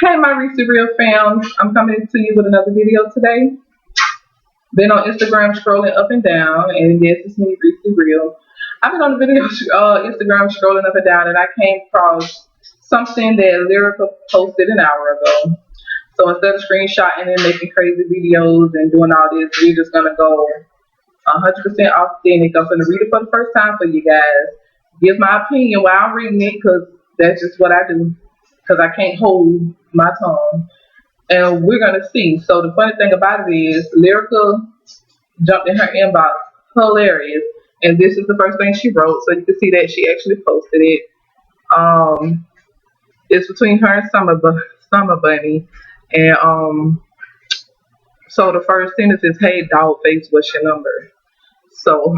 Hey, my Reese Real fam. I'm coming to you with another video today. Been on Instagram scrolling up and down, and yes, it's me, Reese Real. I've been on the video Instagram scrolling up and down, and I came across something that Lyrica posted an hour ago. So instead of screenshotting and making crazy videos and doing all this, we're just gonna go 100% authentic. I'm gonna read it for the first time for you guys. Give my opinion while I'm reading it, cause that's just what I do. Cause I can't hold my tongue, and we're gonna see. So the funny thing about it is, Lyrica jumped in her inbox, hilarious, and this is the first thing she wrote. So you can see that she actually posted it. Um, it's between her and Summer Bunny, and so the first sentence is, "Hey, dog face, what's your number?" So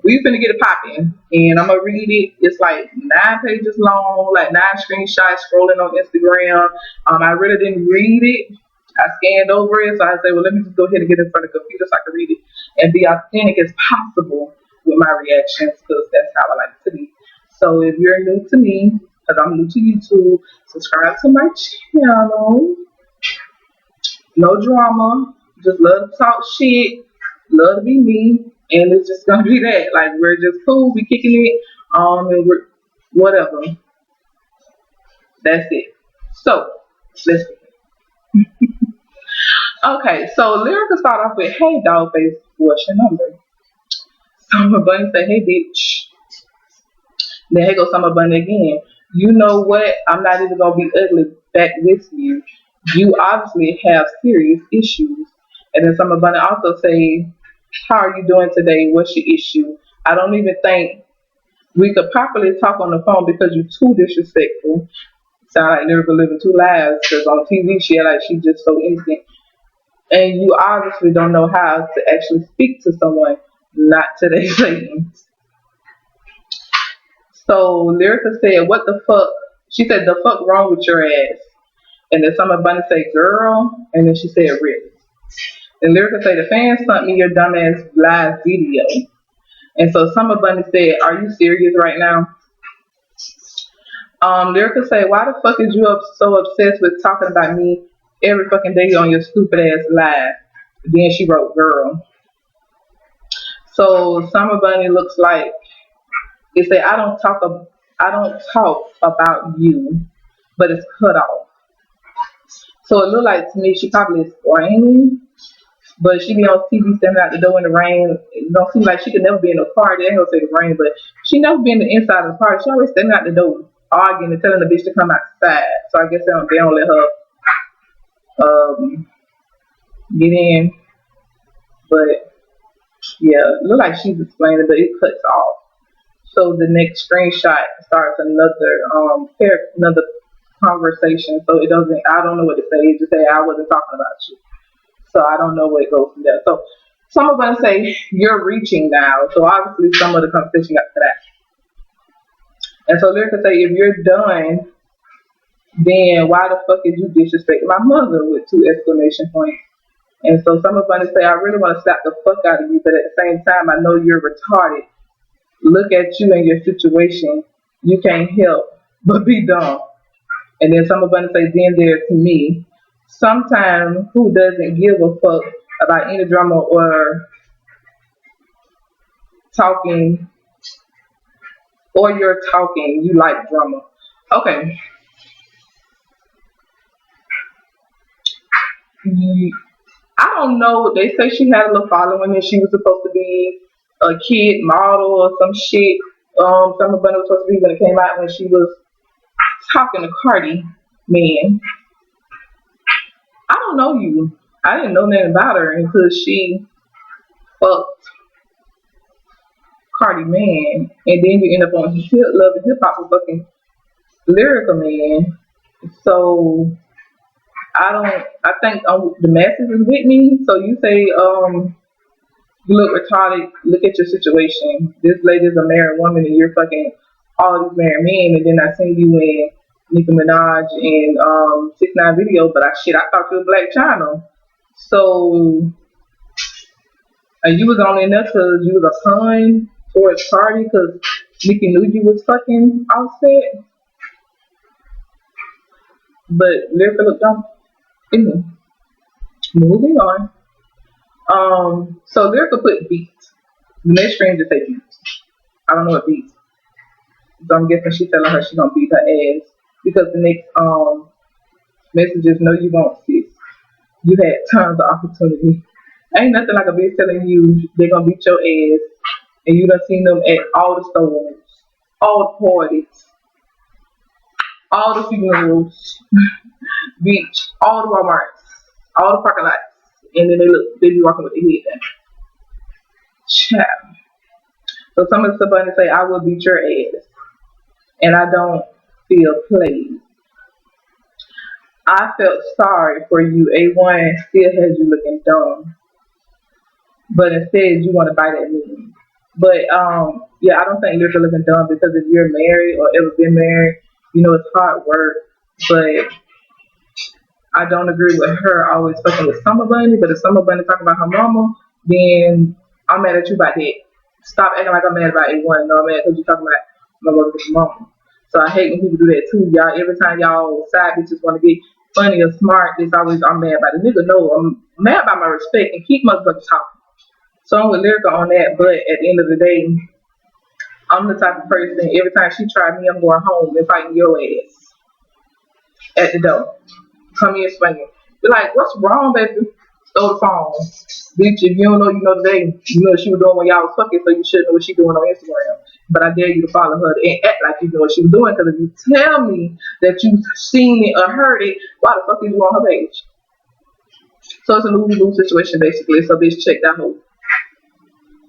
we finna get it popping, and I'm gonna read it. It's like 9 pages long, like 9 screenshots scrolling on Instagram. I really didn't read it. I scanned over it, so I said, well, let me just go ahead and get in front of the computer so I can read it and be authentic as possible with my reactions, because that's how I like to be. So if you're new to me, because I'm new to YouTube, subscribe to my channel. No drama, just love to talk shit, love to be me, and it's just gonna be that. Like, we're just cool, we kicking it, and we're whatever. That's it. So let's see. Okay, so Lyrica start off with, "Hey, dog face, what's your number?" Summer Bunny say, "Hey, bitch." Then here goes Summer Bunny again. "You know what? I'm not even gonna be ugly back with you. You obviously have serious issues." And then Summer Bunny also say, "How are you doing today? What's your issue? I don't even think we could properly talk on the phone because you're too disrespectful." Sound like Lyrica living two lives, because on TV she act like she's just so innocent. "And you obviously don't know how to actually speak to someone not today's lady." So Lyrica said, "What the fuck?" She said, "The fuck wrong with your ass?" And then Summer Bunny said, "Girl." And then she said, "Really?" And Lyrica said, "The fans sent me your dumbass live video." And so Summer Bunny said, "Are you serious right now?" Lyrica said, "Why the fuck is you so obsessed with talking about me every fucking day on your stupid ass live?" Then she wrote, "Girl." So Summer Bunny looks like it said, I don't talk about you, but it's cut off." So it looked like to me she probably is raining, but she be on TV standing out the door in the rain. It don't seem like she could never be in a car. They ain't gonna say the rain, but she never been in the inside of the car. She always standing out the door arguing and telling the bitch to come outside. So I guess they don't let her get in. But yeah, look like she's explaining, but it cuts off. So the next screenshot starts another conversation. So it doesn't. I don't know what to say. It just say, "I wasn't talking about you." So I don't know where it goes from there. So some of us say, "You're reaching now." So obviously some of the conversation got to that. And so Lyrica say, "If you're done, then why the fuck is you disrespecting my mother with 2 exclamation points?" And so some of us say, "I really want to slap the fuck out of you, but at the same time, I know you're retarded. Look at you and your situation. You can't help but be dumb." And then some of us say, "Then there's me. Sometimes who doesn't give a fuck about any drama or talking, or you're talking, you like drama." Okay. I don't know. They say she had a little following and she was supposed to be a kid model or some shit. Summer Bunny was supposed to be when it came out, when she was talking to Cardi, man. I don't know you. I didn't know nothing about her until she fucked Cardi, man. And then you end up on Love and Hip Hop with fucking Lyrica, man. So I think the masses is with me. So you say, "You look retarded. Look at your situation. This lady's a married woman and you're fucking all these married men." And then I seen you in Nicki Minaj and 6ix9ine video, but I thought you was Black China. So you was only in there because you was a pun towards Cardi, because Nicki knew you was fucking Offset. But Lyrica looked dumb. Anyway, moving on. So Lyrica put beats. The next screen just say beats. I don't know what beats. So I'm guessing she's telling her she gonna beat her ass because the next messages know you won't sis. You had tons of opportunity. Ain't nothing like a bitch telling you they gonna beat your ass and you done seen them at all the stores, all the parties, all the funerals, beach, all the Walmarts, all the parking lots, and then they be walking with their head down. Child. So some of the stuff I say, I will beat your ass, and I don't feel played. I felt sorry for you. A1 still has you looking dumb, but instead you want to bite at me. But yeah, I don't think you're looking dumb because if you're married or ever been married, you know it's hard work. But I don't agree with her always fucking with Summer Bunny. But if Summer Bunny talking about her mama, then I'm mad at you about that. Stop acting like I'm mad about A1. No, I'm mad because you're talking about my motherfucking mama. So I hate when people do that too, y'all. Every time y'all side bitches want to get funny or smart, it's always I'm mad about the nigga. No, I'm mad about my respect and keep motherfuckers talking. So I'm with Lyrica on that, but at the end of the day, I'm the type of person, every time she try me, I'm going home and fighting your ass at the door. Come in swinging. Be like, what's wrong, baby? Throw the phone. Bitch, if you don't know, you know today. You know what she was doing when y'all was fucking, so you should know what she doing on Instagram. But I dare you to follow her and act like you know what she was doing, because if you tell me that you've seen it or heard it, why the fuck is you on her page? So it's a lose-lose situation, basically. So bitch, check that hoe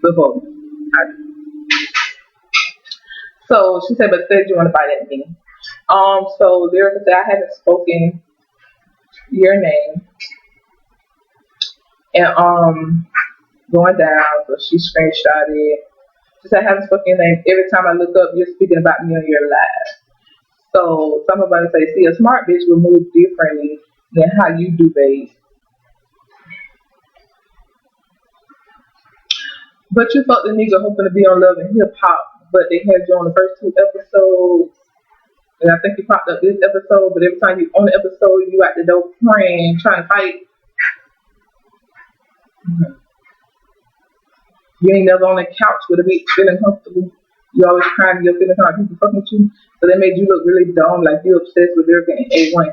before. So she said, but said you want to bite at me. So Lyrica said, I haven't spoken your name. And going down, so she screenshotted. She said, I haven't spoken your name. Every time I look up, you're speaking about me on your live. So somebody say, see, a smart bitch will move differently than how you do, babe. But you fucked the nigga hoping to be on Love and Hip Hop, but they had you on the first 2 episodes. And I think you popped up this episode, but every time you on the episode, you at the door praying, trying to fight. Mm-hmm. You ain't never on the couch with a bitch feeling comfortable. You always crying, you're feeling how people fucking with you. So they made you look really dumb, like you obsessed with Lyrica and A1.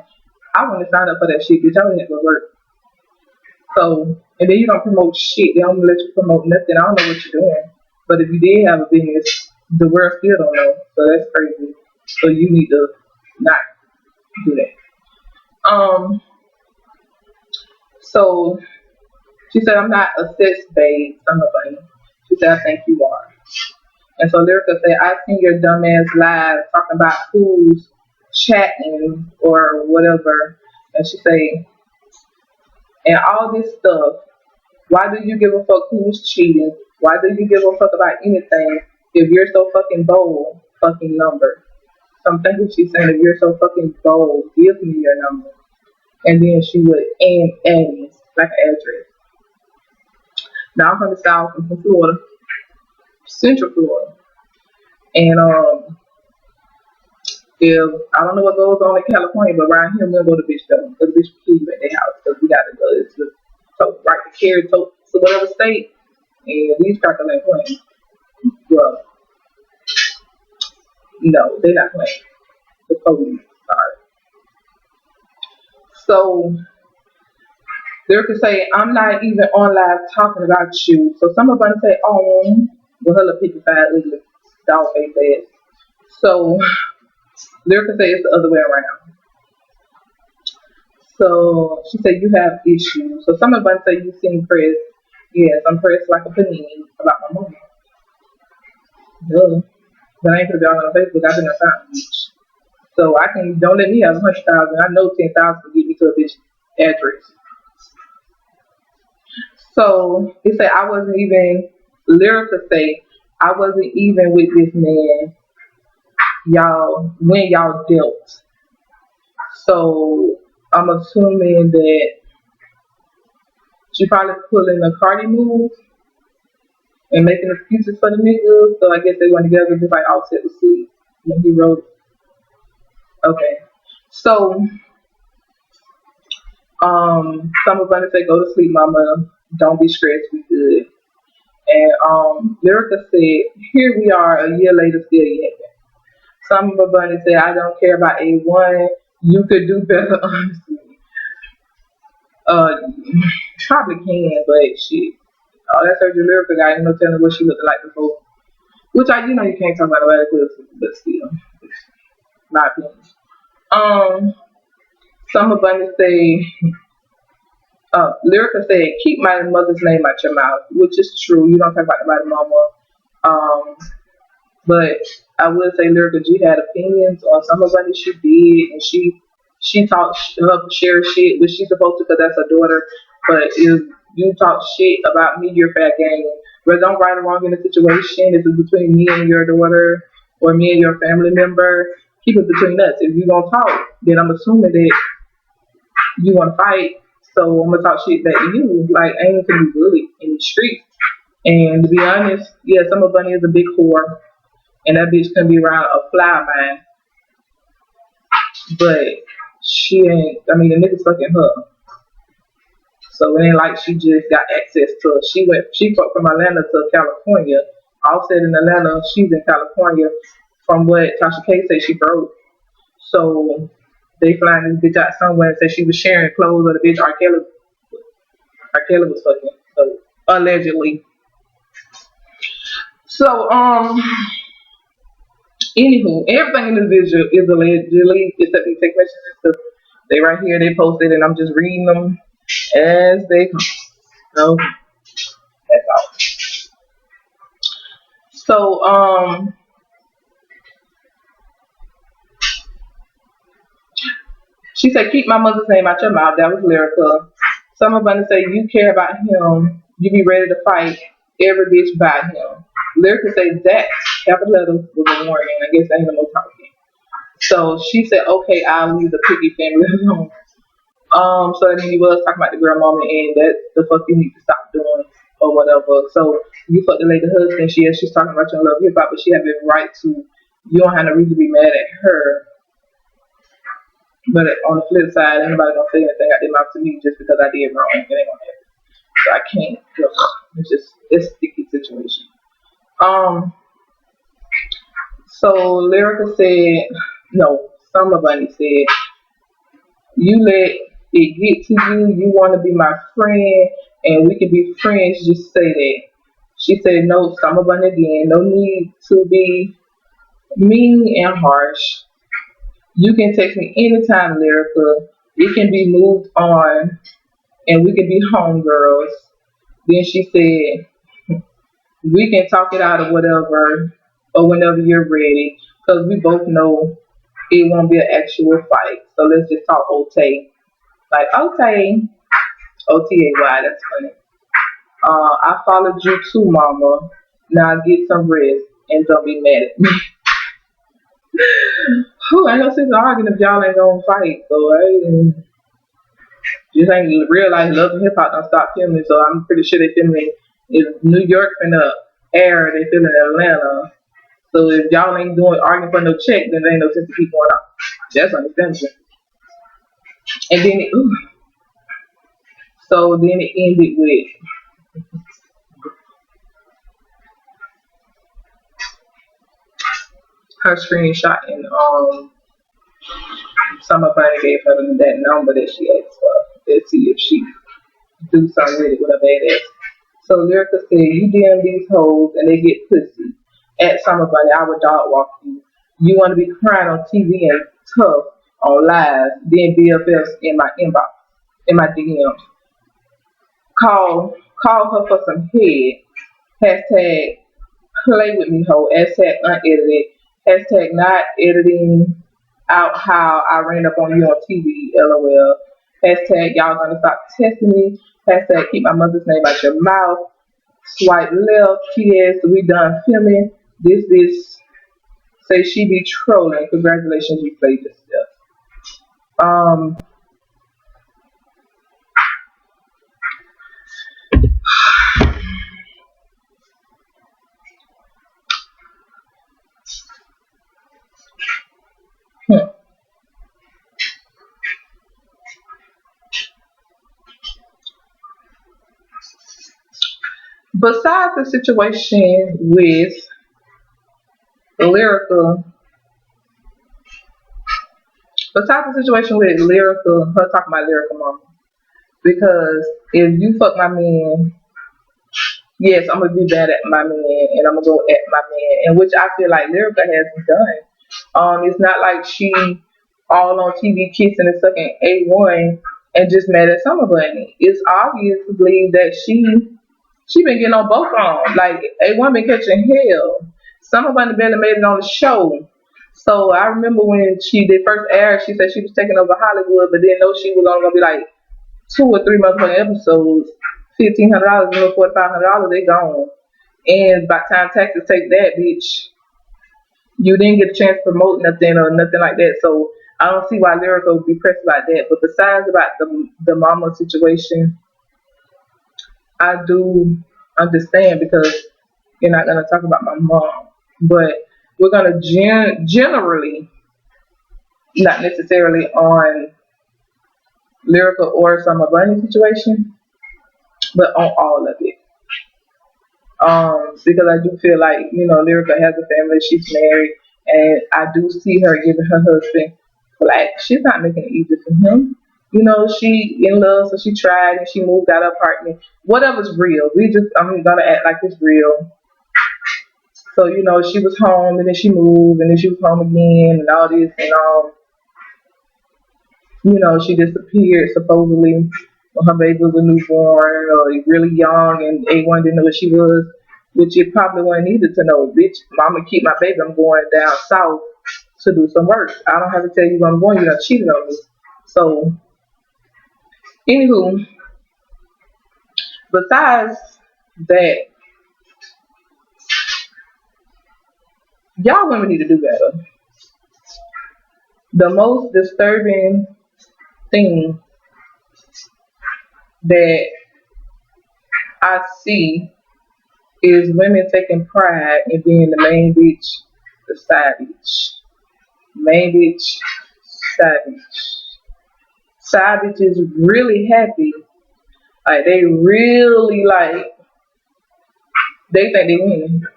I want to sign up for that shit, bitch. I wouldn't have to work. So, and then you don't promote shit. They don't let you promote nothing. I don't know what you're doing. But if you did have a business, the world still don't know. So that's crazy. So you need to not do that. So she said, I'm not a cis babe. I'm a bunny. She said, I think you are. And so Lyrica said, I seen your dumb ass live talking about who's chatting or whatever. And she said, and all this stuff, why do you give a fuck who's cheating? Why do you give a fuck about anything if you're so fucking bold? Fucking number. So I'm thinking she's saying, if you're so fucking bold, give me your number. And then she would add Addis, like an address. Now I'm from the South, I'm from Florida, Central Florida. And if I don't know what goes on in California, but around here we'll go to bitch though. Because bitch will keep you at their house because we gotta go. It's the right to carry to whatever state. And these crackers ain't playing. Well, no, they're not playing. The police are. So they could say, I'm not even on live talking about you. So some of them say, oh, well, her little 55 ugly dog face ass. So Lyrica say it's the other way around. So she said you have issues. So some of them say you seem pressed. Yes, I'm pressed like a panini about my mom. Duh. But I ain't put it all on Facebook. I've been on time. So I can, don't let me have 100,000. I know 10,000 will get me to a bitch address. So he said I wasn't even, Lyrica say, I wasn't even with this man, y'all, when y'all dealt. So I'm assuming that she probably pulling a Cardi move and making excuses for the nigga. So I guess they went together just like Offset was sweet when he wrote it. Okay. So Summer Bunny said, "Go to sleep, mama. Don't be stressed. We good." And Lyrica said, "Here we are, a year later, still yapping." Summer Bunny said, "I don't care about A1. You could do better, honestly." Uh, Probably can, but shit. Oh, that surgery Lyrica guy, no telling what she looked like before. Which you can't talk about nobody else, but still, my opinion. Um, Summer Bunny say, Lyrica said, "Keep my mother's name out your mouth," which is true. You don't talk about nobody mama. Um, but I will say Lyrica G had opinions on some of what she did, and she talked her share shit, which she's supposed to because that's her daughter. But if you talk shit about me, you're fair game. Whether I'm right or wrong in the situation, if it's between me and your daughter or me and your family member, keep it between us. If you gonna talk, then I'm assuming that you want to fight. So I'm gonna talk shit back to you. Like I ain't gonna be bullied in the street. And to be honest, yeah, Summer Bunny is a big whore, and that bitch can be around a fly man, but she ain't. I mean, the niggas fucking her, so it ain't like she just got access to her. She fucked from Atlanta to California. Offset in Atlanta, she's in California. From what Tasha K said, she broke. So they flying this bitch out somewhere and said she was sharing clothes of the bitch R. Kelly was fucking. So allegedly. So anywho, everything in this video is allegedly except these text messages because they right here, they posted, and I'm just reading them as they come. So that's all. So she said, "Keep my mother's name out your mouth." That was Lyrica. Summer Bunny said, "You care about him. You be ready to fight every bitch by him." Lyrica said, "That capital letters was a warning. I guess ain't no more talking." So she said, "Okay, I'll leave the Piggy family alone." So then he was talking about the girl mama and that the fuck you need to stop doing or whatever. So you fuck the lady husband, she's talking about your love hip hop, but she have every right to. You don't have no reason to be mad at her. But on the flip side, anybody gonna say anything out their mouth to me just because I did wrong. It ain't gonna happen. So I can't. It's a sticky situation. Um. So Lyrica said, no, Summer Bunny said, "You let it get to you. You want to be my friend, and we can be friends. Just say that." She said, "No, Summer Bunny again. No need to be mean and harsh. You can text me anytime, Lyrica. It can be moved on, and we can be homegirls." Then she said, "We can talk it out or whatever, or whenever you're ready, because we both know it won't be an actual fight. So let's just talk OT. Like, okay, OTAY, that's funny. I followed you too, mama. Now get some rest and don't be mad at me." Who ain't no sense in arguing if y'all ain't gonna fight. So I just ain't realize love and hip hop don't stop filming. So I'm pretty sure they filming if New York finna air, they filming Atlanta. So if y'all ain't doing arguing for no check, then there ain't no sense to keep going on. That's understandable. And then it ended with her screenshot and somebody gave her that number that she asked for. Let's see if she do something with it with a badass. So Lyrica said, "You DM these hoes and they get pussy. At Summer Bunny, I would dog walk you. You want to be crying on TV and tough on live, then BFFs in my inbox, in my DMs. Call her for some head. Hashtag play with me hoe. Hashtag unedited. Hashtag not editing out how I ran up on you on TV. LOL. Hashtag y'all gonna stop testing me. Hashtag keep my mother's name out your mouth. Swipe left. PS. We done filming. This bitch say she be trolling. Congratulations, you played yourself." Um. Hmm. besides the situation with Lyrica, besides the situation with Lyrica, her talking about Lyrica mama, because if you fuck my man, yes, I'm gonna be bad at my man, and I'm gonna go at my man, and which I feel like Lyrica has done. It's not like she all on TV kissing and sucking A1 and just mad at Summer Bunny. It's obviously that she been getting on both of them. Like A1 been catching hell. Summer Bunny barely made it on the show. So I remember when she did first air, she said she was taking over Hollywood, but didn't know she was only gonna be like 2 or 3 motherfucking episodes. $1,500, $4,500, they gone. And by the time taxes take that, bitch, you didn't get a chance to promote nothing or nothing like that. So I don't see why Lyrica would be pressed about that. But besides about the mama situation, I do understand because you're not gonna talk about my mom, but we're gonna generally, not necessarily on Lyrica or Summer Bunny situation, but on all of it. Because I do feel like, Lyrica has a family, she's married, and I do see her giving her husband flack. She's not making it easy for him. She in love, so she tried and she moved out of apartment. Whatever's real, I'm gonna act like it's real. So, she was home and then she moved and then she was home again and all this and she disappeared supposedly when her baby was a newborn or really young and A1 didn't know what she was, which it probably wasn't needed to know. Bitch, mama keep my baby, I'm going down south to do some work. I don't have to tell you where I'm going, you done cheated on me. So, anywho, besides that, y'all women need to do better. The most disturbing thing that I see is women taking pride in being the main bitch, the side bitch. Main bitch, side bitch. Side bitch is really happy. Like they really they think they win.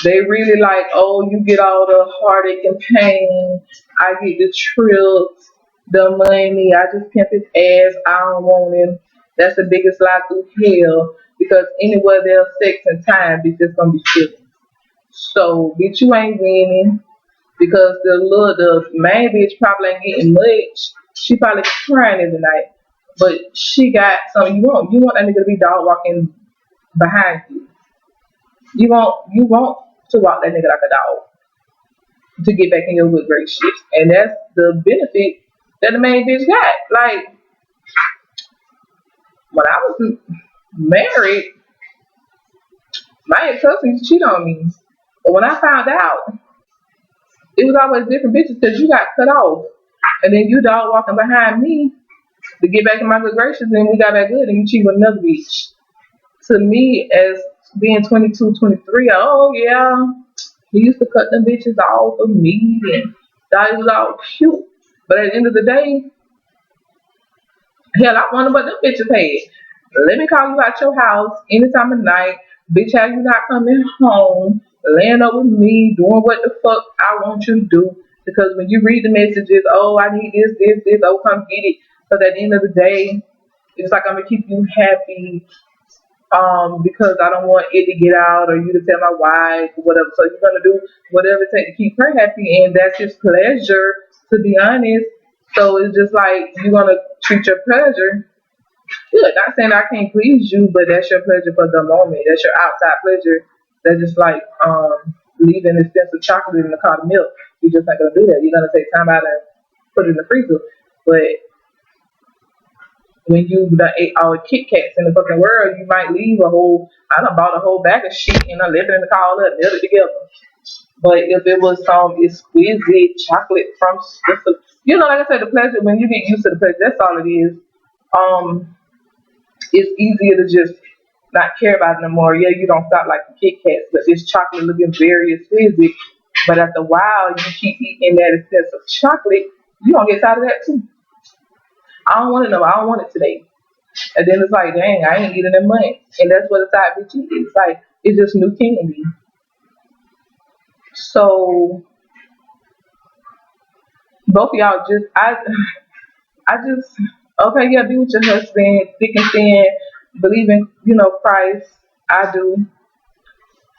They really like, oh, you get all the heartache and pain. I get the trips, the money. I just pimp his ass. I don't want him. That's the biggest lie through hell. Because anywhere there's sex and time, bitch, there's gonna be feelings. So, bitch, you ain't winning because the main bitch probably ain't getting much. She probably crying every night, but she got something you want. You want that nigga to be dog walking behind you. You want to walk that nigga like a dog to get back in your good gracious, and that's the benefit that the main bitch got. Like when I was married, my ex-husband used to cheat on me, but when I found out, it was always different bitches because you got cut off. And then you dog walking behind me to get back in my good gracious, and we got back good, and you cheat with another bitch. To me, as being 22, 23, oh yeah, he used to cut them bitches off of me, and that was all cute. But at the end of the day, hell, I wonder what them bitches had. Let me call you out your house any time of night. Bitch, how you not coming home, laying up with me, doing what the fuck I want you to do. Because when you read the messages, oh, I need this, oh, come get it. Because at the end of the day, it's like I'm going to keep you happy because I don't want it to get out or you to tell my wife or whatever. So you're going to do whatever it takes to keep her happy. And that's his pleasure, to be honest. So it's just like you're going to treat your pleasure good. Not saying I can't please you, but that's your pleasure for the moment. That's your outside pleasure. That's just like leaving expensive chocolate in the carton milk. You're just not gonna do that. You're gonna take time out and put it in the freezer. But when you done ate all the Kit Kats in the fucking world, you might leave I done bought a whole bag of shit and I left it in the car all up, nailed it together. But if it was some exquisite chocolate from, like I said, the pleasure, when you get used to the pleasure, that's all it is. It's easier to just not care about it no more. Yeah, you don't stop like the Kit Kats, but this chocolate looking very exquisite. But after a while, you keep eating that expensive chocolate, you gonna get tired of that too. I don't want it no more. I don't want it today. And then it's like, dang, I ain't eating in months. And that's what a side bitch is. It's like, it's just new candy. So both of y'all just, I just, okay, yeah, be with your husband, thick and thin, believe in, Christ. I do.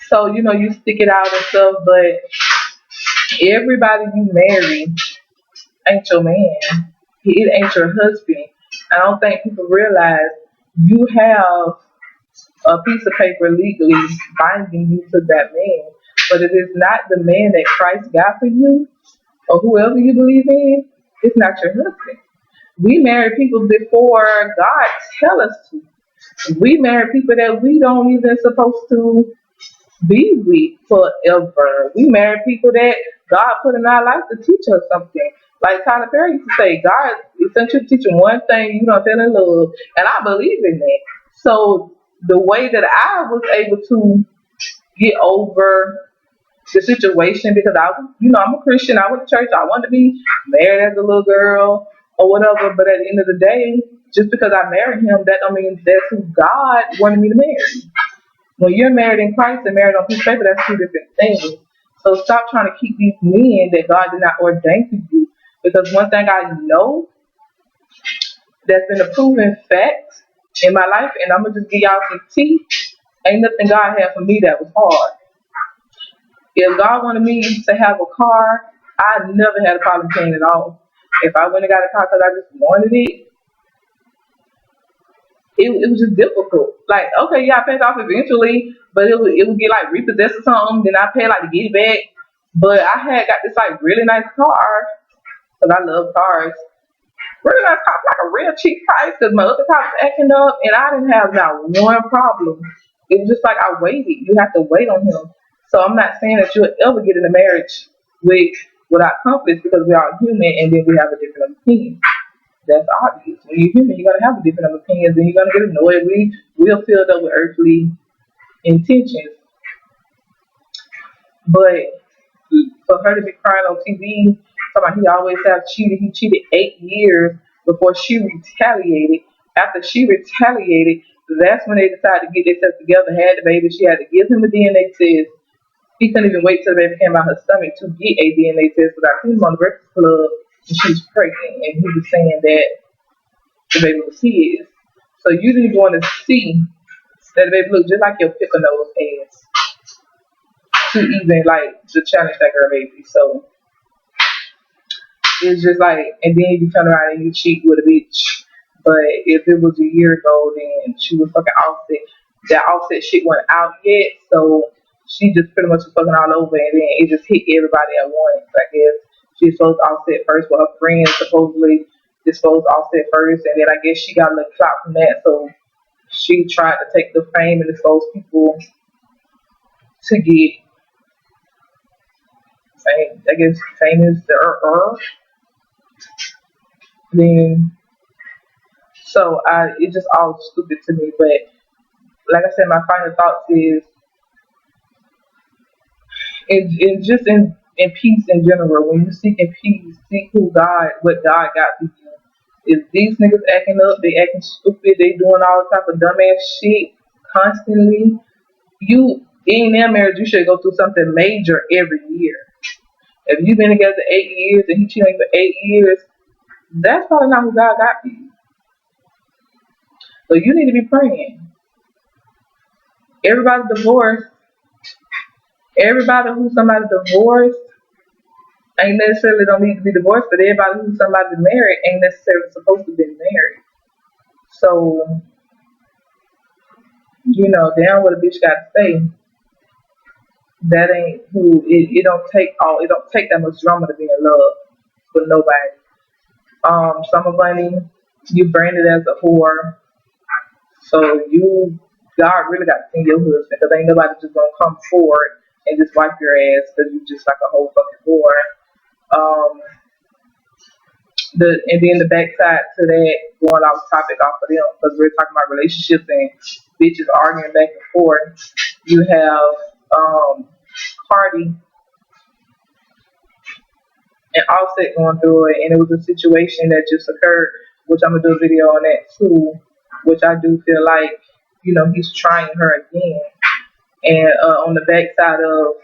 So, you stick it out and stuff, but everybody you marry ain't your man. It ain't your husband. I don't think people realize you have a piece of paper legally binding you to that man. But it is not the man that Christ got for you or whoever you believe in, it's not your husband. We marry people before God tell us to. We marry people that we don't even supposed to be with forever. We marry people that God put in our life to teach us something. Like Tyler Perry used to say, God sent you to teach you one thing you don't fell in love. And I believe in that. So the way that I was able to get over the situation, because I'm a Christian, I went to church, I wanted to be married as a little girl or whatever, but at the end of the day, just because I married him, that don't mean that's who God wanted me to marry. When you're married in Christ and married on piece of paper, that's two different things. So stop trying to keep these men that God did not ordain for you. Because one thing I know that's been a proven fact in my life, and I'm gonna just give y'all some tea, ain't nothing God had for me that was hard. If God wanted me to have a car, I never had a problem paying it off. If I went and got a car because I just wanted it, it was just difficult. Like, okay, yeah, I paid it off eventually, but it would get like repossessed or something. Then I pay like to get it back. But I had got this like really nice car because I love cars. Really nice car, like a real cheap price because my other car was acting up, and I didn't have not one problem. It was just like I waited. You have to wait on him. So I'm not saying that you'll ever get in a marriage without conflict because we are human and then we have a different opinion. That's obvious. When you're human, you're gonna have a different opinions, and you're gonna get annoyed. We're filled up with earthly intentions. But for her to be crying on TV, talking about he always have cheated. He cheated 8 years before she retaliated. After she retaliated, that's when they decided to get themselves together, had the baby. She had to give him a DNA test. He couldn't even wait till the baby came out her stomach to get a DNA test. But I seen him on the Breakfast Club, and she was pregnant, and he was saying that the baby was his. So you didn't want to see that the baby looked just like your pickle nose ass to even like to challenge that girl baby. So it's just like, and then you turn around and you cheat with a bitch. But if it was a year ago, then she was fucking Offset. That Offset shit wasn't out yet, so she just pretty much was fucking all over, and then it just hit everybody at once. I guess she exposed Offset first, but her friends supposedly disposed Offset first, and then I guess she got a little clout from that, so she tried to take the fame and expose people to get fame. I guess fame is the then so it's just all stupid to me. But like I said, my final thoughts is it just in peace in general. When you seek in peace, seek what God got for you. If these niggas acting up, they acting stupid, they doing all type of dumbass shit constantly, you in their marriage, you should go through something major every year. If you've been together 8 years and he cheated on you for 8 years, that's probably not who God got for you. So you need to be praying. Everybody divorced. Everybody who somebody divorced ain't necessarily don't need to be divorced, but everybody who somebody married ain't necessarily supposed to be married. So, damn what a bitch got to say. That ain't who it don't take that much drama to be in love with nobody. Summer Bunny, you branded as a whore. So God really got to send your husband, because ain't nobody just gonna come forward and just wipe your ass because you just like a whole fucking whore. And then the backside to that, going off topic off of them, because we're talking about relationships and bitches arguing back and forth. You have Cardi and Offset going through it, and it was a situation that just occurred, which I'm gonna do a video on that too. which I do feel like, he's trying her again. And on the backside of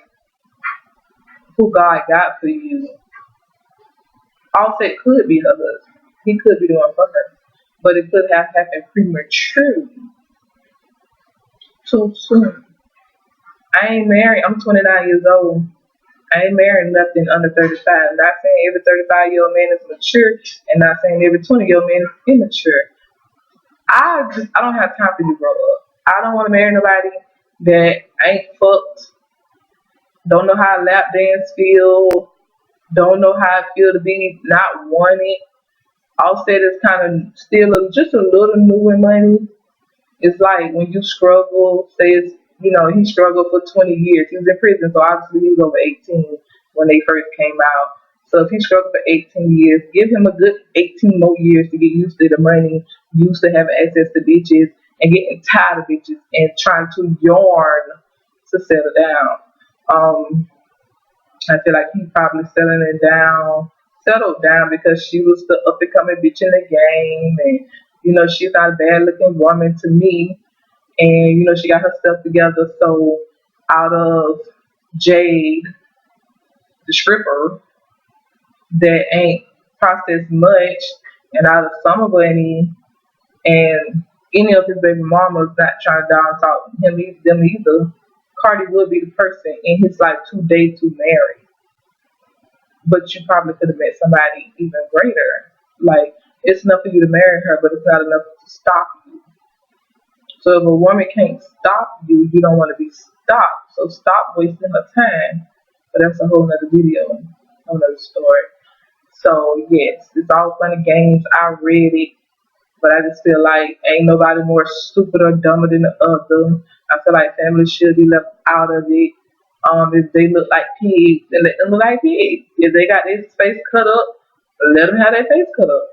who God got for you, Offset could be her husband. He could be doing for her. But it could have happened prematurely, too soon. I ain't married. I'm 29 years old. I ain't married nothing under 35. Not saying every 35-year-old man is mature, and not saying every 20-year-old man is immature. I don't have time for you to grow up. I don't want to marry nobody that ain't fucked, don't know how a lap dance feel, don't know how it feel to be not wanted. Offset is kind of still just a little new in money. It's like when you struggle, say it's, he struggled for 20 years. He was in prison, so obviously he was over 18 when they first came out. So if he struggled for 18 years, give him a good 18 more years to get used to the money, used to having access to bitches, and getting tired of bitches and trying to yarn to settle down. I feel like he probably settled down because she was the up and coming bitch in the game, and she's not a bad looking woman to me, and she got her stuff together. So out of Jade, the stripper that ain't processed much, and out of Summer Bunny and any of his baby mamas not trying to down talk them either, Cardi would be the person in his life today to marry. But you probably could have met somebody even greater. Like, it's enough for you to marry her, but it's not enough to stop you. So if a woman can't stop you, you don't want to be stopped. So stop wasting her time. But that's a whole nother video, a whole nother story. So yes, it's all fun and games. I read it, but I just feel like ain't nobody more stupid or dumber than the other. I feel like families should be left out of it. If they look like pigs, then let them look like pigs. If they got their face cut up, let them have their face cut up.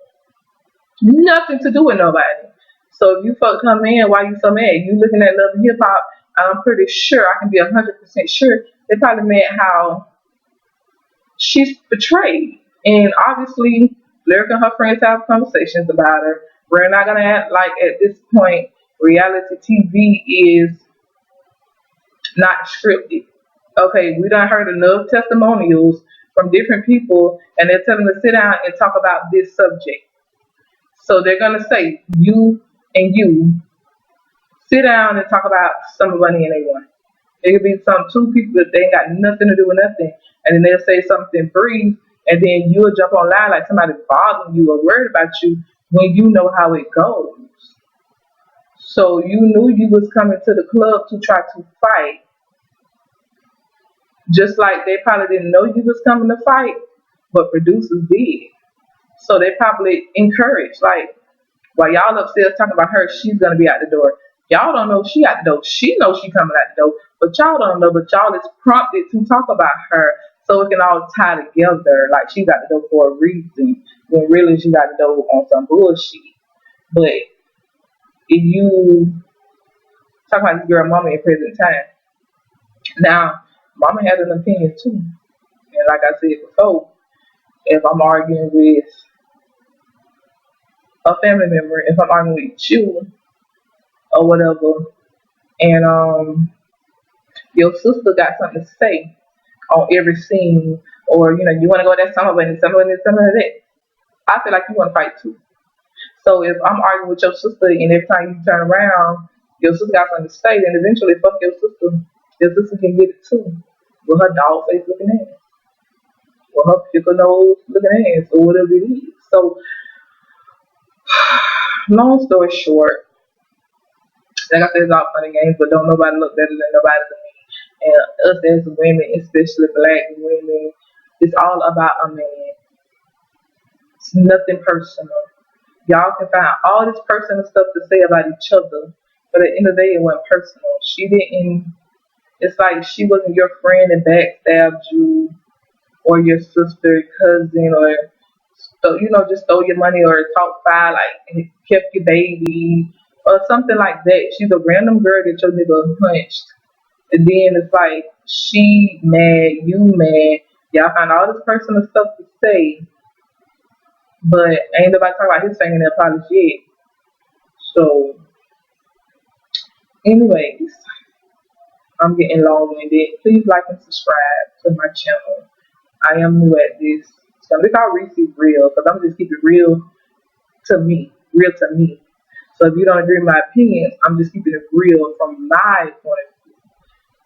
Nothing to do with nobody. So if you fuck come in, why you so mad? You looking at Love and Hip Hop, I'm pretty sure, I can be 100% sure, they probably meant how she's betrayed. And obviously, Lyrica and her friends have conversations about her. We're not going to act like at this point, reality TV is not scripted. Okay, we done heard enough testimonials from different people, and they're telling us to sit down and talk about this subject. So they're gonna say, you and you sit down and talk about Summer Bunni and A1. It could be two people that they ain't got nothing to do with nothing, and then they'll say something brief, and then you'll jump online like somebody bothering you or worried about you when you know how it goes. So you knew you was coming to the club to try to fight. Just like they probably didn't know you was coming to fight, but producers did. So they probably encouraged, like, while y'all upstairs talking about her, she's gonna be out the door. Y'all don't know she out the door. She knows she coming out the door, but y'all don't know. But y'all is prompted to talk about her, so it can all tie together. Like she's out the door for a reason, when really she's out the door on some bullshit. But if you talk about this girl, mama in present time, now mama has an opinion too, and like I said before, if I'm arguing with a family member, if I'm arguing with you or whatever, and your sister got something to say on every scene, or you want to go that summer bunny, that, I feel like you want to fight too. So if I'm arguing with your sister and every time you turn around, your sister got something to say, then eventually fuck your sister. Your sister can get it too, with her dog face looking ass, with her pickle nose looking ass, or whatever it is. So long story short, like I said, it's all fun and games, but don't nobody look better than nobody to me. And us as women, especially black women, it's all about a man. It's nothing personal. Y'all can find all this personal stuff to say about each other, but at the end of the day, it wasn't personal. She didn't. It's like she wasn't your friend and backstabbed you, or your sister, cousin, or just stole your money or talk foul, like kept your baby or something like that. She's a random girl that your nigga hunched, and then it's like she mad, you mad. Y'all find all this personal stuff to say, but ain't nobody talking about his fingernail polish yet. So, anyways, I'm getting long winded. Please like and subscribe to my channel. I am new at this. So this all receive real because I'm just keeping real to me, real to me. So if you don't agree with my opinions, I'm just keeping it real from my point of view.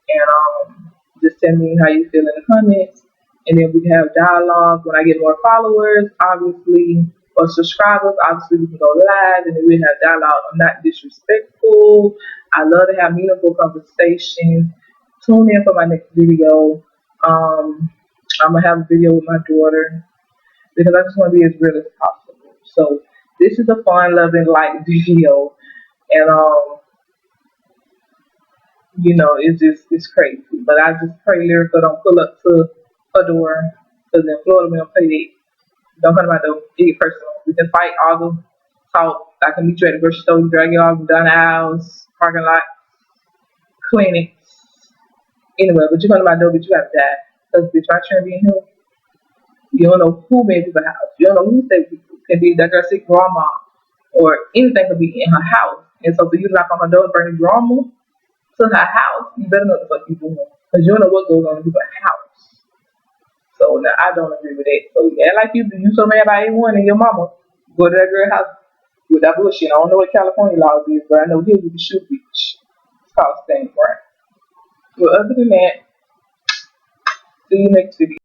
And just tell me how you feel in the comments, and then we can have dialogue. When I get more followers, obviously, or subscribers, obviously we can go live, and then we have dialogue. I'm not disrespectful. I love to have meaningful conversations. Tune in for my next video. I'm gonna have a video with my daughter because I just want to be as real as possible. So this is a fun, loving, light video, and it's crazy. But I just pray Lyrica don't pull up to her door because in Florida we don't play that. Don't come to my door. It get personal. We can fight, argue, talk. I can meet you at the grocery store, drag you off, down the house, parking lot, clinics, anywhere. But you come to my door, but you have to die. Because bitch, my children being here, you don't know who made people's house. You don't know who said people. Can be that girl sick grandma or anything could be in her house. And so for you to knock on her door and bring drama to her house, you better know what the fuck you doing. Because you don't know what goes on in people's house. So now I don't agree with that. So yeah, like you so mad by anyone and your mama, go to that girl house with that bullshit. I don't know what California laws is, but I know here we can shoot bitch. It's called staying right. Well, other than that, see you next video.